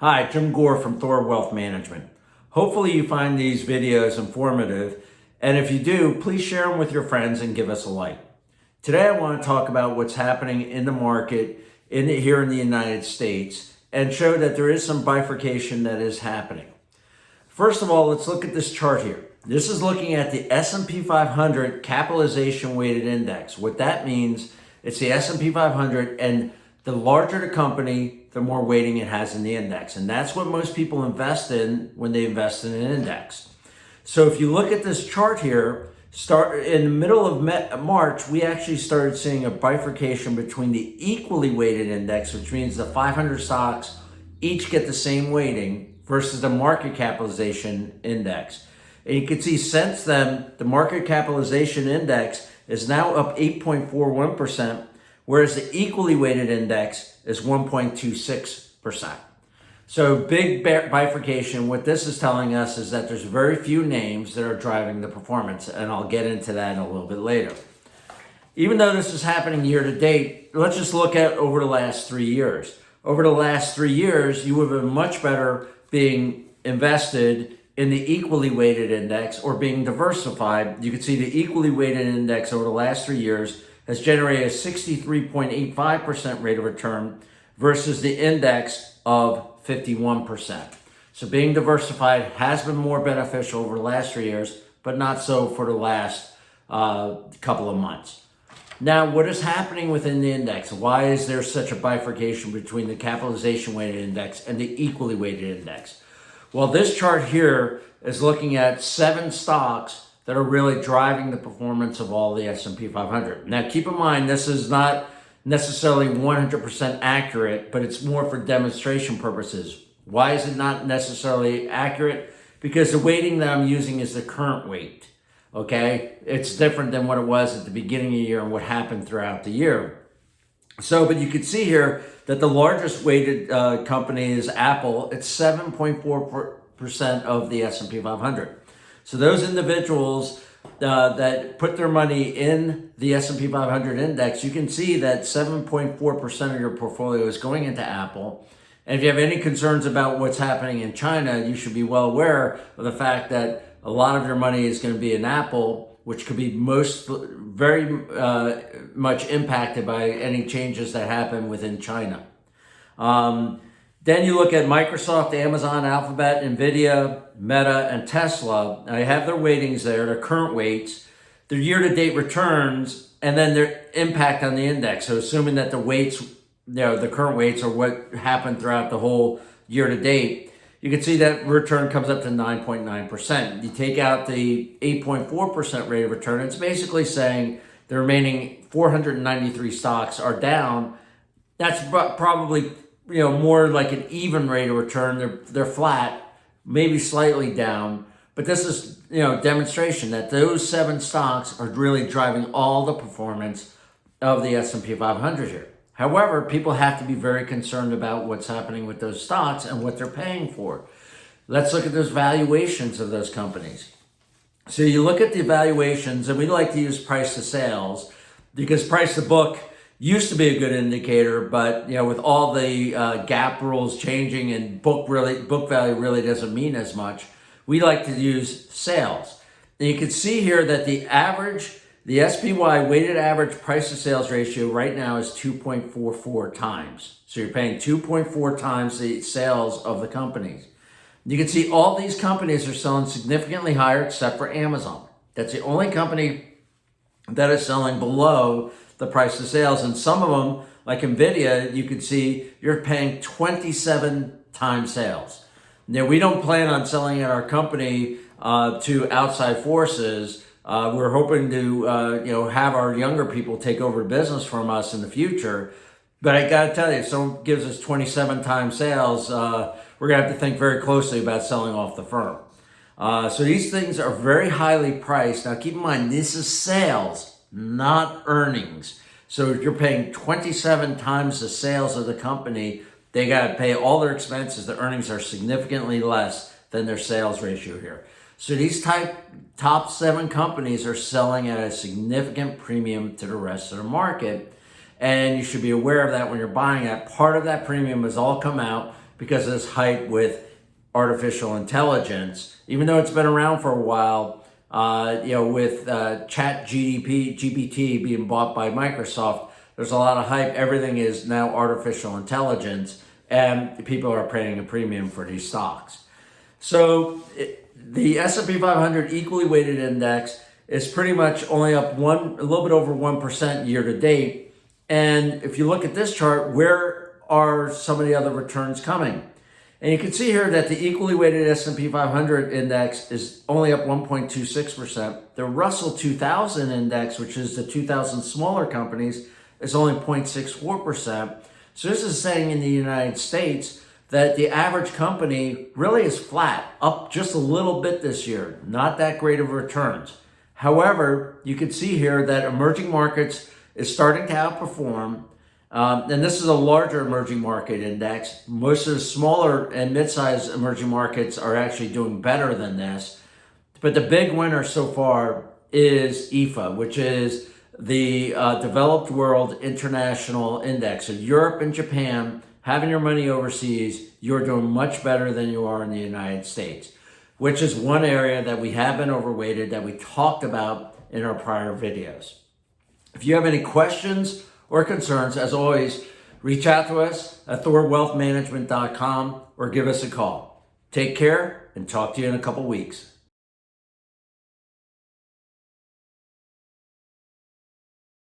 Hi, Jim Gore from THOR Wealth Management. Hopefully you find these videos informative, and if you do, please share them with your friends and give us a like. Today I want to talk about what's happening in the market here in the United States and show that there is some bifurcation that is happening. First of all, let's look at this chart here. This is looking at the S&P 500 capitalization weighted index. What that means, it's the S&P 500, and the larger the company, the more weighting it has in the index. And that's what most people invest in when they invest in an index. So if you look at this chart here, start in the middle of March, we actually started seeing a bifurcation between the equally weighted index, which means the 500 stocks each get the same weighting, versus the market capitalization index. And you can see since then, the market capitalization index is now up 8.41%, whereas the equally weighted index is 1.26%. So big bifurcation. What this is telling us is that there's very few names that are driving the performance, and I'll get into that a little bit later. Even though this is happening year to date, let's just look at over the last 3 years. Over the last 3 years, you would have been much better being invested in the equally weighted index or being diversified. You can see the equally weighted index over the last 3 years has generated a 63.85% rate of return versus the index of 51%. So being diversified has been more beneficial over the last 3 years, but not so for the last couple of months. Now, what is happening within the index? Why is there such a bifurcation between the capitalization weighted index and the equally weighted index? Well, this chart here is looking at 7 stocks that are really driving the performance of all the S&P 500. Now, keep in mind, this is not necessarily 100% accurate, but it's more for demonstration purposes. Why is it not necessarily accurate? Because the weighting that I'm using is the current weight, okay? It's different than what it was at the beginning of the year and what happened throughout the year. So, but you can see here that the largest weighted company is Apple. It's 7.4% of the S&P 500. So those individuals that put their money in the S&P 500 index, you can see that 7.4% of your portfolio is going into Apple. And if you have any concerns about what's happening in China, you should be well aware of the fact that a lot of your money is going to be in Apple, which could be very much impacted by any changes that happen within China. Then you look at Microsoft, Amazon, Alphabet, Nvidia, Meta, and Tesla. I have their weightings there, their current weights, their year-to-date returns, and then their impact on the index. So assuming that the weights, the current weights are what happened throughout the whole year-to-date, you can see that return comes up to 9.9%. You take out the 8.4% rate of return, it's basically saying the remaining 493 stocks are down. That's probably more like an even rate of return. They're flat, maybe slightly down, but this is demonstration that those 7 stocks are really driving all the performance of the S&P 500 here. However, people have to be very concerned about what's happening with those stocks and what they're paying for. Let's look at those valuations of those companies. So you look at the valuations, and we like to use price to sales because price to book used to be a good indicator, but with all the GAAP rules changing and book value really doesn't mean as much, we like to use sales. And you can see here that the SPY weighted average price to sales ratio right now is 2.44 times. So you're paying 2.4 times the sales of the companies. You can see all these companies are selling significantly higher except for Amazon. That's the only company that is selling below the price to sales. And some of them, like Nvidia, you can see you're paying 27 times sales. Now, we don't plan on selling at our company to outside forces. We're hoping to, have our younger people take over business from us in the future. But I got to tell you, if someone gives us 27 times sales, we're going to have to think very closely about selling off the firm. So these things are very highly priced. Now, keep in mind, this is sales, not earnings. So if you're paying 27 times the sales of the company, they got to pay all their expenses. The earnings are significantly less than their sales ratio here. So these top 7 companies are selling at a significant premium to the rest of the market. And you should be aware of that when you're buying it. Part of that premium has all come out because of this hype with artificial intelligence. Even though it's been around for a while, with Chat GPT being bought by Microsoft, there's a lot of hype. Everything is now artificial intelligence, and people are paying a premium for these stocks. So the S&P 500 Equally Weighted Index is pretty much only up a little bit over 1% year to date. And if you look at this chart, where are some of the other returns coming? And you can see here that the equally weighted S&P 500 index is only up 1.26%. The Russell 2000 index, which is the 2,000 smaller companies, is only 0.64%. So this is saying in the United States that the average company really is flat, up just a little bit this year, not that great of returns. However, you can see here that emerging markets is starting to outperform. And this is a larger emerging market index. Most of the smaller and mid-sized emerging markets are actually doing better than this. But the big winner so far is EAFA, which is the Developed World International Index. So Europe and Japan, having your money overseas, you're doing much better than you are in the United States, which is one area that we have been overweighted that we talked about in our prior videos. If you have any questions or concerns, as always, reach out to us at thorwealthmanagement.com or give us a call. Take care and talk to you in a couple weeks.